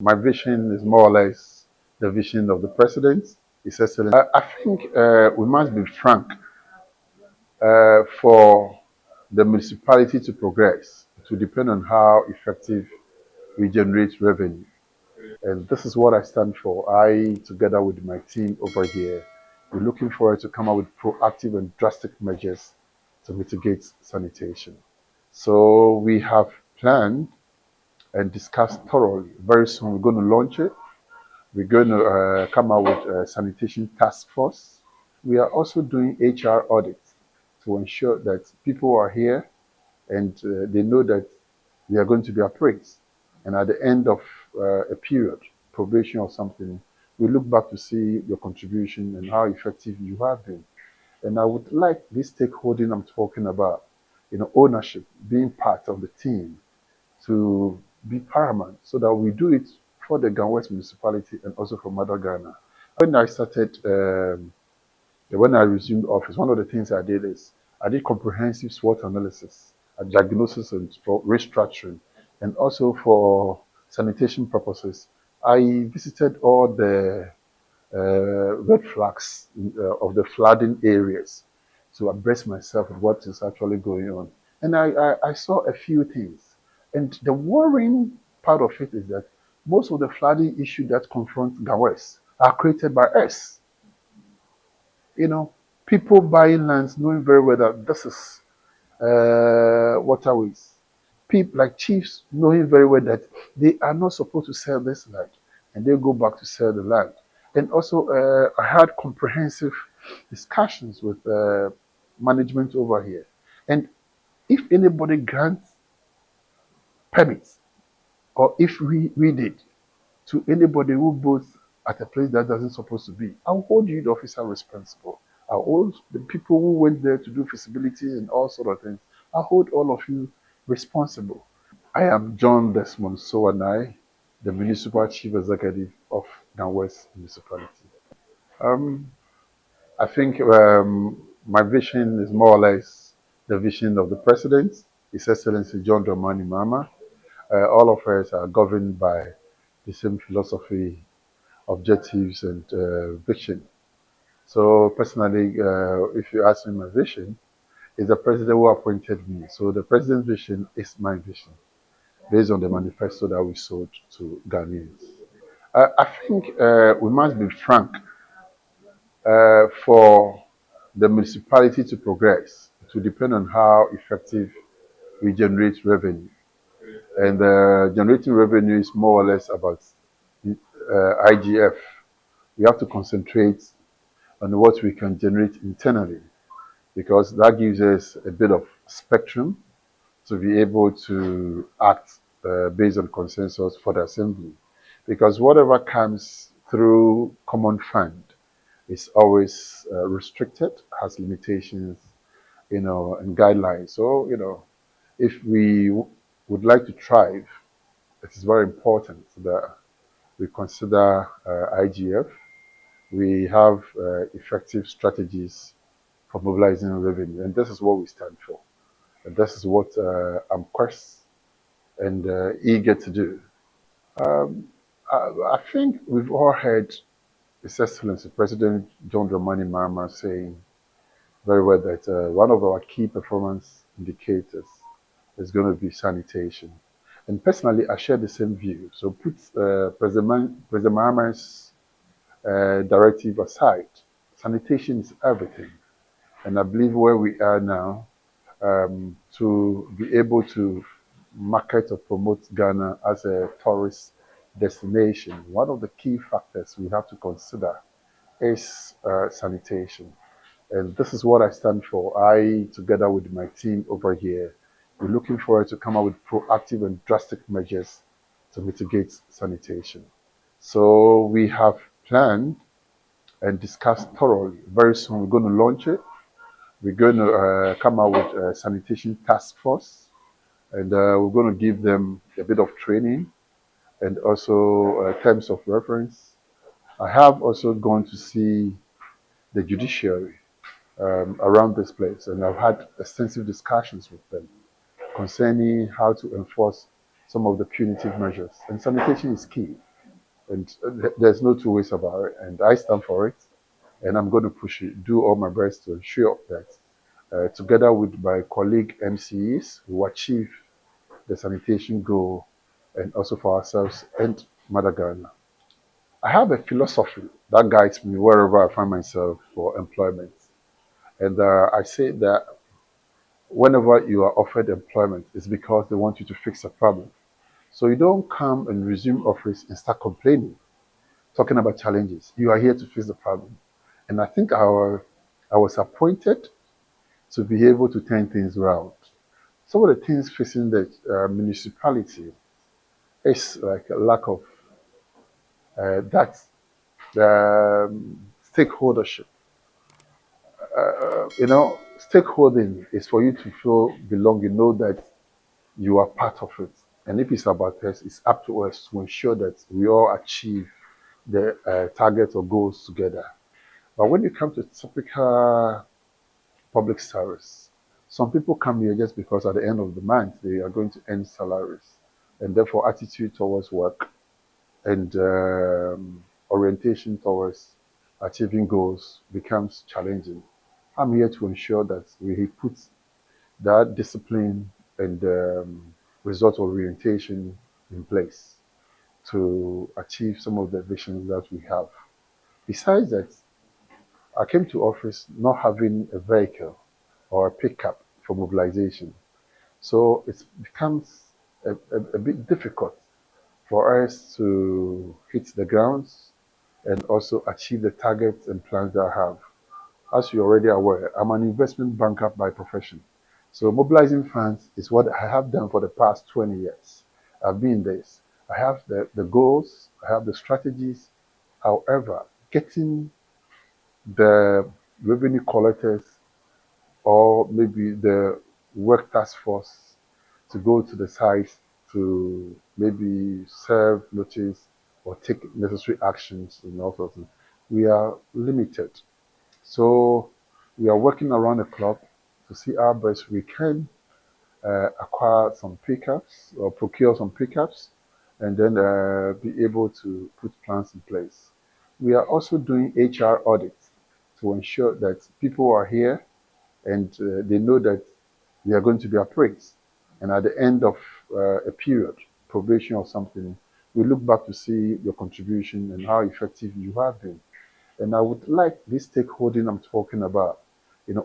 My vision is more or less the vision of the president. His Excellency. I think we must be frank. For the municipality to progress, it will depend on how effective we generate revenue. And this is what I stand for. I, together with my team over here, we're looking forward to come up with proactive and drastic measures to mitigate sanitation. So we have planned and discussed thoroughly. Very soon we're going to launch it. We're going to come out with a sanitation task force. We are also doing HR audits to ensure that people are here and they know that they are going to be appraised. And at the end of a period, probation or something, we look back to see your contribution and how effective you have been. And I would like this stakeholding I'm talking about, ownership, being part of the team, to be paramount so that we do it for the Ganwest municipality and also for Mother Ghana. When I resumed office, one of the things I did is I did comprehensive SWOT analysis, a diagnosis and for restructuring, and also for sanitation purposes. I visited all the red flags of the flooding areas to abreast myself with what is actually going on. And I saw a few things. And the worrying part of it is that most of the flooding issues that confront Gawes are created by us. People buying lands knowing very well that this is waterways. People like chiefs knowing very well that they are not supposed to sell this land and they go back to sell the land. And also, I had comprehensive discussions with management over here. And if anybody grants permits, or if we did, to anybody who builds at a place that doesn't supposed to be, I'll hold you, the officer, responsible. I'll hold the people who went there to do feasibility and all sort of things. I'll hold all of you responsible. I am Jhon Desmond Sowah, the Municipal Chief Executive of Ganwest Municipality. Um, I think my vision is more or less the vision of the President, His Excellency John Dramani Mahama. All of us are governed by the same philosophy, objectives, and vision. So personally, if you ask me my vision, is the President who appointed me. So the President's vision is my vision, based on the manifesto that we sold to Ghanaians. I think we must be frank. For the municipality to progress, it will depend on how effective we generate revenue. And generating revenue is more or less about IGF. We have to concentrate on what we can generate internally because that gives us a bit of spectrum to be able to act based on consensus for the assembly. Because whatever comes through common fund is always restricted, has limitations, and guidelines. So, if we would like to thrive, it is very important that we consider IGF. We have effective strategies for mobilizing revenue, and this is what we stand for. And this is what I'm quest and eager to do. Um, I think we've all heard His Excellency President John Dramani Mahama saying very well that one of our key performance indicators is going to be sanitation. And personally, I share the same view. So put President Mahama's directive aside, sanitation is everything. And I believe where we are now, to be able to market or promote Ghana as a tourist destination, one of the key factors we have to consider is sanitation. And this is what I stand for. I, together with my team over here, we're looking forward to come up with proactive and drastic measures to mitigate sanitation. So we have planned and discussed thoroughly. Very soon we're going to launch it. We're going to come out with a sanitation task force, and we're going to give them a bit of training and also terms of reference. I have also gone to see the judiciary around this place, and I've had extensive discussions with them concerning how to enforce some of the punitive measures. And sanitation is key. And there's no two ways about it. And I stand for it, and I'm going to push it, do all my best to ensure that, together with my colleague M.C.Es, we will achieve the sanitation goal, and also for ourselves and Mother Ghana. I have a philosophy that guides me wherever I find myself for employment. And I say that whenever you are offered employment, it's because they want you to fix a problem. So you don't come and resume office and start complaining, talking about challenges. You are here to fix the problem. And I think I was appointed to be able to turn things around. Some of the things facing the municipality is like a lack of that stakeholdership. Stakeholding is for you to feel belong. You know that you are part of it. And if it's about us, it's up to us to ensure that we all achieve the targets or goals together. But when it comes to typical public service, some people come here just because at the end of the month they are going to earn salaries, and therefore attitude towards work and orientation towards achieving goals becomes challenging. I'm here to ensure that we put that discipline and result orientation in place to achieve some of the visions that we have. Besides that, I came to office not having a vehicle or a pickup for mobilization. So it becomes a bit difficult for us to hit the grounds and also achieve the targets and plans that I have. As you're already aware, I'm an investment banker by profession. So mobilizing funds is what I have done for the past 20 years. I've been this. I have the goals, I have the strategies. However, getting the revenue collectors or maybe the work task force to go to the site to maybe serve notice or take necessary actions and all sorts of things, we are limited. So we are working around the clock to see how best we can acquire some pickups or procure some pickups and then be able to put plans in place. We are also doing HR audits to ensure that people are here and they know that they are going to be appraised. And at the end of a period, probation or something, we look back to see your contribution and how effective you have been. And I would like this stakeholding I'm talking about,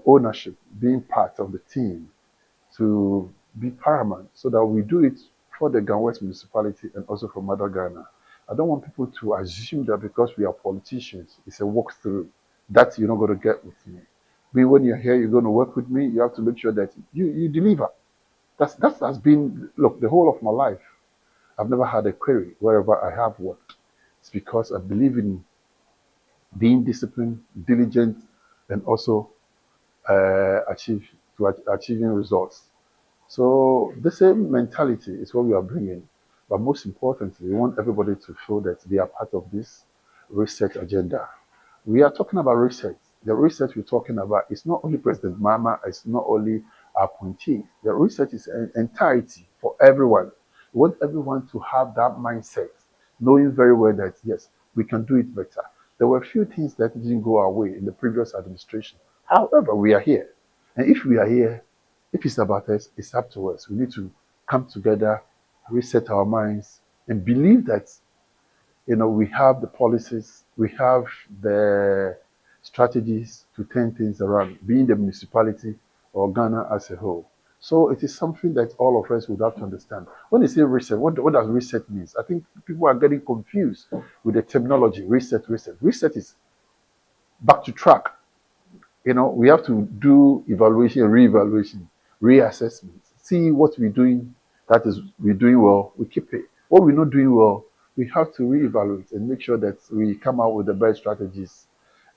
ownership, being part of the team, to be paramount so that we do it for the West municipality and also for Mother Ghana. I don't want people to assume that because we are politicians, it's a walkthrough. That you're not going to get with me. When you're here, you're going to work with me, you have to make sure that you deliver. That has been, look, the whole of my life. I've never had a query wherever I have worked. It's because I believe in being disciplined, diligent, and also achieving results. So the same mentality is what we are bringing. But most importantly, we want everybody to feel that they are part of this research agenda. We are talking about research. The research we're talking about is not only President Mama, it's not only our appointees. The research is an entirety for everyone. We want everyone to have that mindset, knowing very well that, yes, we can do it better. There were a few things that didn't go our way in the previous administration. However, we are here. And if we are here, if it's about us, it's up to us. We need to come together, reset our minds, and believe that we have the policies, we have the strategies to turn things around, being the municipality or Ghana as a whole. So it is something that all of us would have to understand. When they say reset, what does reset mean? I think people are getting confused with the terminology, reset, reset. Reset is back to track. We have to do evaluation, re-evaluation, reassessment, see what we're doing, that is, we're doing well, we keep it. What we're not doing well, we have to re-evaluate and make sure that we come out with the best strategies,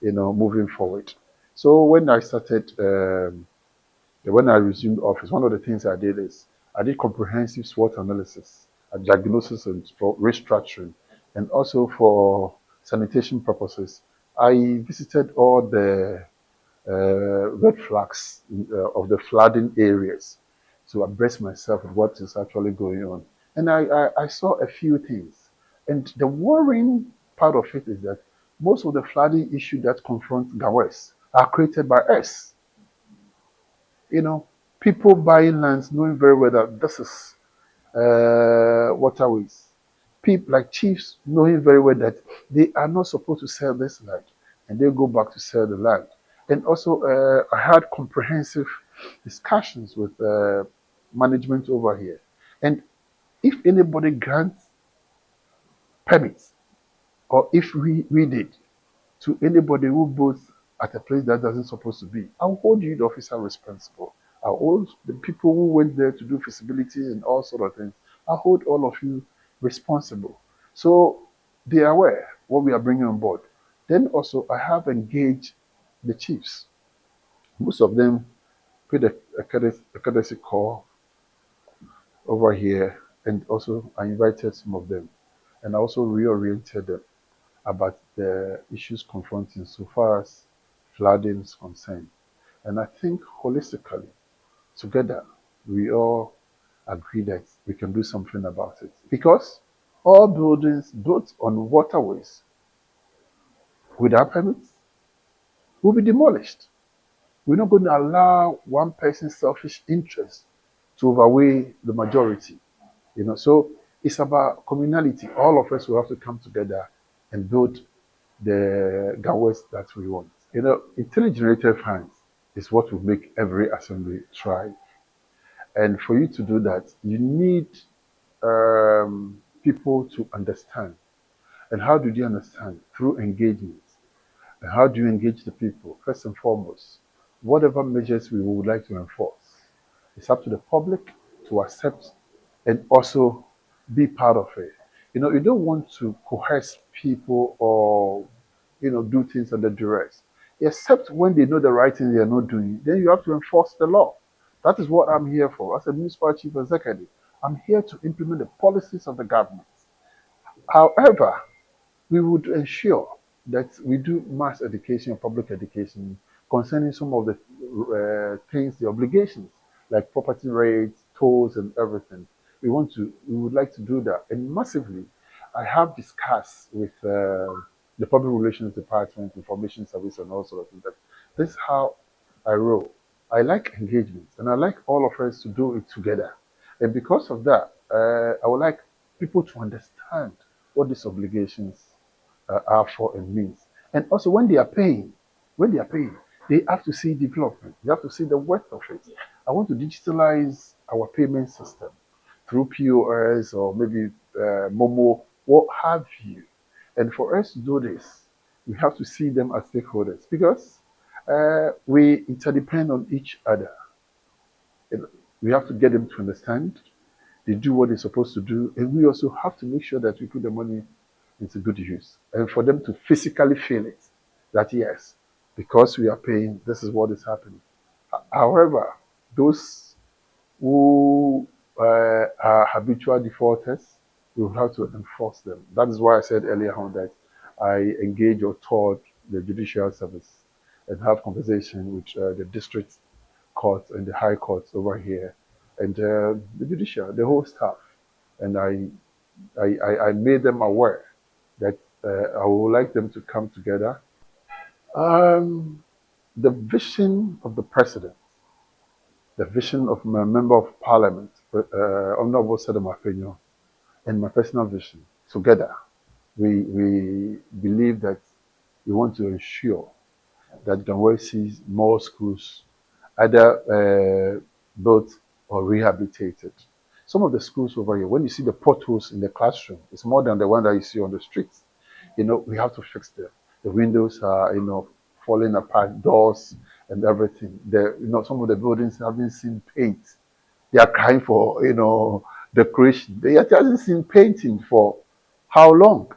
moving forward. So when I resumed office, one of the things I did is I did comprehensive SWOT analysis, a diagnosis and for restructuring, and also for sanitation purposes. I visited all the red flags of the flooding areas to abreast myself with what is actually going on. And I saw a few things. And the worrying part of it is that most of the flooding issues that confront Gawes are created by us. You know, people buying lands knowing very well that this is waterways. People like chiefs knowing very well that they are not supposed to sell this land, and they go back to sell the land. And also, I had comprehensive discussions with management over here. And if anybody grants permits, or if we did, to anybody who builds at a place that doesn't supposed to be, I'll hold you, the officer, responsible. I'll hold the people who went there to do feasibility and all sort of things. I'll hold all of you responsible. So they are aware what we are bringing on board. Then also, I have engaged the chiefs. Most of them paid a courtesy call over here, and also I invited some of them, and I also reoriented them about the issues confronting so far as flooding is concerned. And I think holistically, together, we all agree that we can do something about it. Because all buildings built on waterways without permits will be demolished. We're not going to allow one person's selfish interest to overweigh the majority. So it's about communality. All of us will have to come together and build the Gawes that we want. Intelligent generated funds is what will make every assembly thrive. And for you to do that, you need people to understand. And how do they understand? Through engagement. And how do you engage the people? First and foremost, whatever measures we would like to enforce, it's up to the public to accept and also be part of it. You don't want to coerce people or, do things under duress. Except when they know the right thing they are not doing, then you have to enforce the law. That is what I'm here for. As a municipal chief executive, I'm here to implement the policies of the government. However, we would ensure that we do mass education and public education concerning some of the things, the obligations, like property rates, tolls, and everything. We would like to do that. And massively, I have discussed with the Public Relations Department, Information Service, and all sorts of things that this is how I roll. I like engagement, and I like all of us to do it together. And because of that, I would like people to understand what these obligations are for and means. And also when they are paying, they have to see development. They have to see the worth of it. I want to digitalize our payment system through POS or maybe Momo, what have you. And for us to do this, we have to see them as stakeholders because we interdepend on each other. We have to get them to understand they do what they're supposed to do, and we also have to make sure that we put the money into good use, and for them to physically feel it, that yes, because we are paying, this is what is happening. However, those who are habitual defaulters, we will have to enforce them. That is why I said earlier on that I engage or taught the judicial service and have conversation with the district courts and the high courts over here and the judicial, the whole staff. And I made them aware that I would like them to come together. Um, the vision of the president, the vision of my member of parliament, Honorable Sedemafenyo, and my personal vision, together, we believe that we want to ensure that Ganwe sees more schools either built or rehabilitated. Some of the schools over here, when you see the potholes in the classroom, it's more than the one that you see on the streets. We have to fix them. The windows are, falling apart, doors and everything. Some of the buildings haven't seen paint. They are crying for, decoration. They haven't seen painting for how long?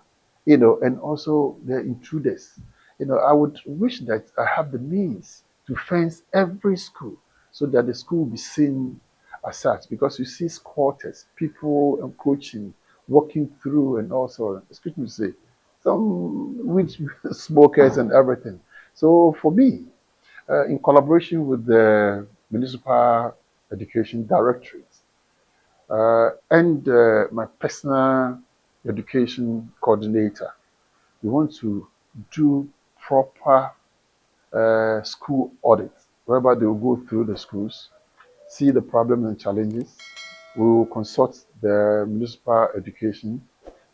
And also the intruders. I would wish that I have the means to fence every school so that the school will be seen as such. Because you see squatters, people encroaching, walking through, and also, excuse me to say, some with smokers and everything. So for me, in collaboration with the Municipal Education Directorate and my personal education coordinator. We want to do proper school audits, whereby they will go through the schools, see the problems and challenges. We will consult the municipal education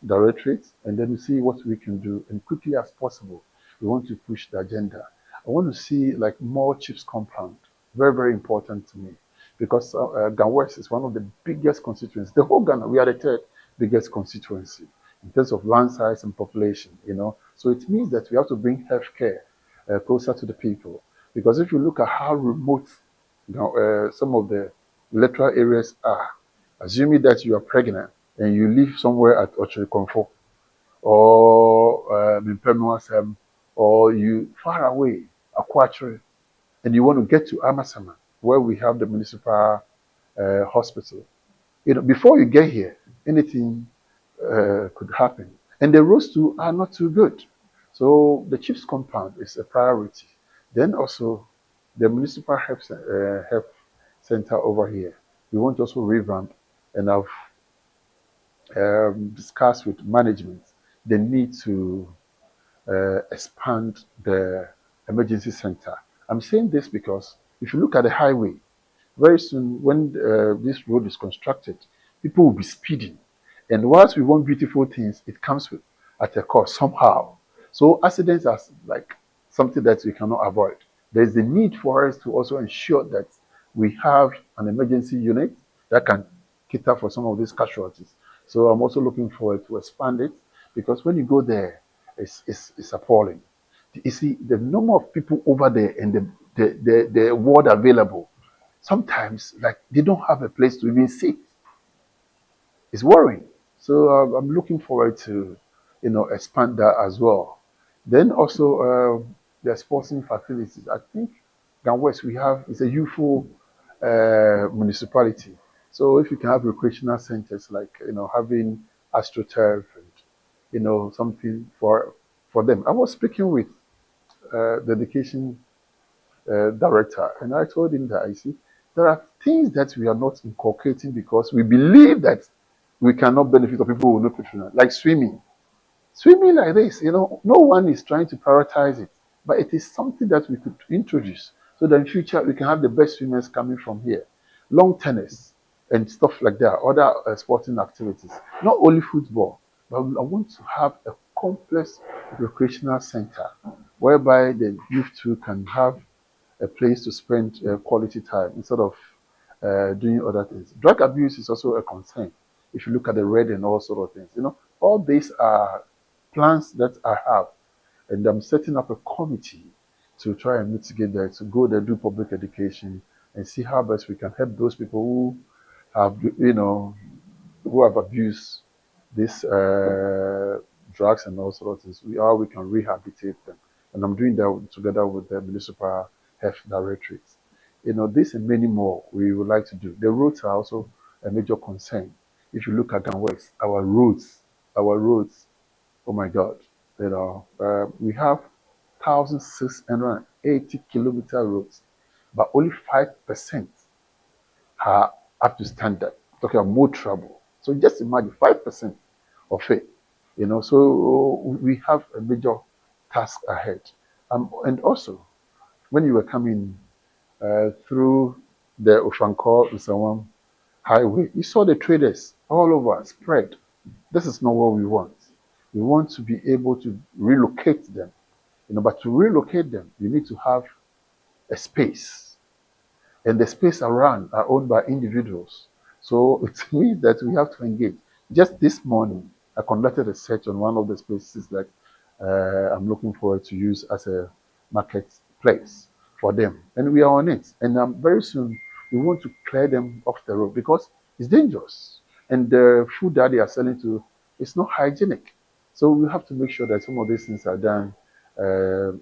directorate, and then we see what we can do. And quickly as possible, we want to push the agenda. I want to see like more chiefs compound. Very, very important to me, because Ghana West is one of the biggest constituencies. The whole Ghana, we are the third biggest constituency in terms of land size and population. So it means that we have to bring healthcare closer to the people. Because if you look at how remote some of the electoral areas are, assuming that you are pregnant and you live somewhere at Ochokonfo or Mimpemuasem, or you far away, Akwatre, and you want to get to Amasaman, where we have the municipal hospital. Before you get here, anything could happen. And the roads too are not too good. So the chief's compound is a priority. Then also the municipal health center over here. We want to also revamp, and I've discussed with management the need to expand the emergency center. I'm saying this because if you look at the highway, very soon when this road is constructed, people will be speeding. And whilst we want beautiful things, it comes with at a cost somehow. So accidents are like something that we cannot avoid. There's the need for us to also ensure that we have an emergency unit that can cater for some of these casualties. So I'm also looking forward to expand it, because when you go there, it's appalling. You see, the number of people over there and the ward available, sometimes like they don't have a place to even sit. It's worrying. So I'm looking forward to, expand that as well. Then also the sporting facilities. I think Ghana West we have is a youthful municipality. So if you can have recreational centers like having astroturf and something for them. I was speaking with the education director, and I told him that I see there are things that we are not inculcating because we believe that we cannot benefit or people will not patronize, like swimming. Swimming like this, no one is trying to prioritize it, but it is something that we could introduce so that in future we can have the best swimmers coming from here. Long tennis and stuff like that, other sporting activities, not only football, but I want to have a complex recreational center whereby the youth too can have a place to spend quality time instead of doing other things. Drug abuse is also a concern. If you look at the red and all sort of things, all these are plans that I have, and I'm setting up a committee to try and mitigate that, to go there, do public education, and see how best we can help those people who have abused these drugs and all sorts of things. How we can rehabilitate them, and I'm doing that together with the municipal health directorate. This and many more we would like to do. The roads are also a major concern. If you look at Ghana West, our roads, oh my God, we have 1,680-kilometer roads, but only 5% are up to standard. Talking about more trouble. So just imagine 5% of it. So we have a major task ahead. And also, when you were coming through the Oshankor Nsawam highway, you saw the traders all over spread. This is not what we want. We want to be able to relocate them. But to relocate them, you need to have a space, and the space around are owned by individuals. So it means that we have to engage. Just this morning, I conducted a search on one of the spaces that I'm looking forward to use as a marketplace for them, and we are on it. And very soon we want to clear them off the road because it's dangerous, and the food that they are selling to is not hygienic. So we have to make sure that some of these things are done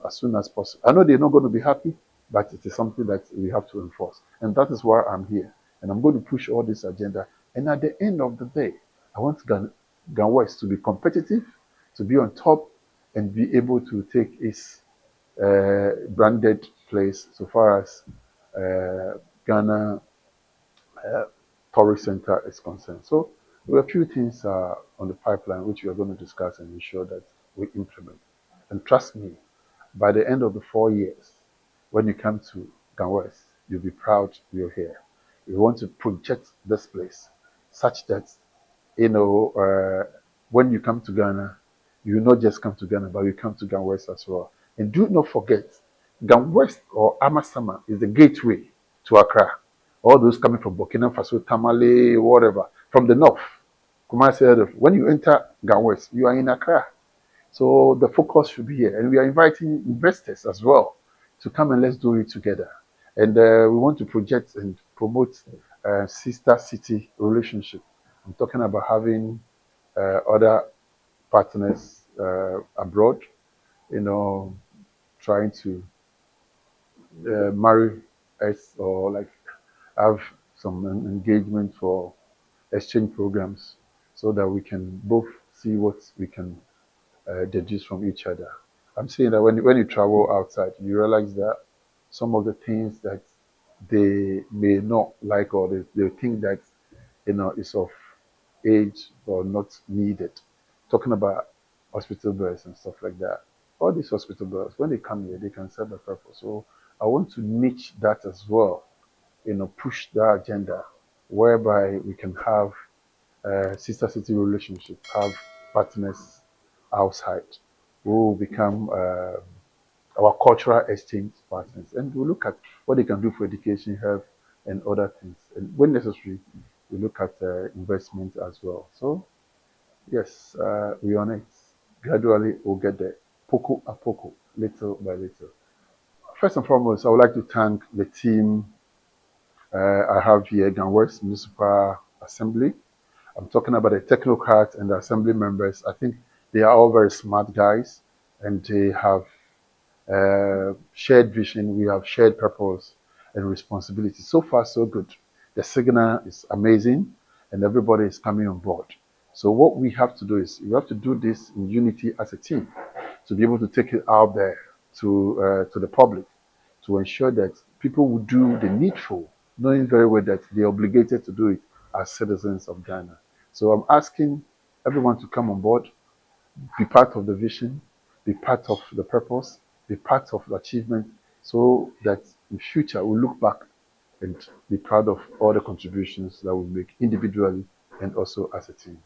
as soon as possible. I know they're not going to be happy, but it is something that we have to enforce. And that is why I'm here. And I'm going to push all this agenda. And at the end of the day, I want Ghana West to be competitive, to be on top, and be able to take its branded place so far as Ghana Tourist Center is concerned. So There are a few things on the pipeline which we are going to discuss and ensure that we implement. And trust me, by the end of the 4 years, when you come to Ganwest, you'll be proud you're here. We want to project this place such that, you know, when you come to Ghana, you not just come to Ghana, but you come to Ganwest as well. And do not forget, Ganwest or Amasaman is the gateway to Accra. All those coming from Burkina Faso, Tamale, whatever, from the north. Kumasi, when you enter Ganwest, you are in Accra. So the focus should be here. And we are inviting investors as well to come and let's do it together. And we want to project and promote sister city relationship. I'm talking about having other partners abroad, you know, trying to marry us or like have some engagement for exchange programs so that we can both see what we can deduce from each other. I'm saying that when you travel outside, you realize that some of the things that they may not like or they think that is of age or not needed. Talking about hospital beds and stuff like that. All these hospital beds, when they come here, they can serve a purpose. So I want to niche that as well, push that agenda whereby we can have sister city relationship, have partners outside who will become our cultural exchange partners. And we look at what they can do for education, health, and other things. And when necessary, we look at investment as well. So, yes, we're on it. Gradually, we'll get there. Poco a poco, little by little. First and foremost, I would like to thank the team I have here, Ganwest Municipal Assembly. I'm talking about the technocrats and the assembly members. I think they are all very smart guys and they have shared vision, we have shared purpose and responsibility. So far, so good. The signal is amazing and everybody is coming on board. So what we have to do is we have to do this in unity as a team to be able to take it out there to the public to ensure that people will do the needful, knowing very well that they're obligated to do it as citizens of Ghana. So I'm asking everyone to come on board, be part of the vision, be part of the purpose, be part of the achievement, so that in future we'll look back and be proud of all the contributions that we make individually and also as a team.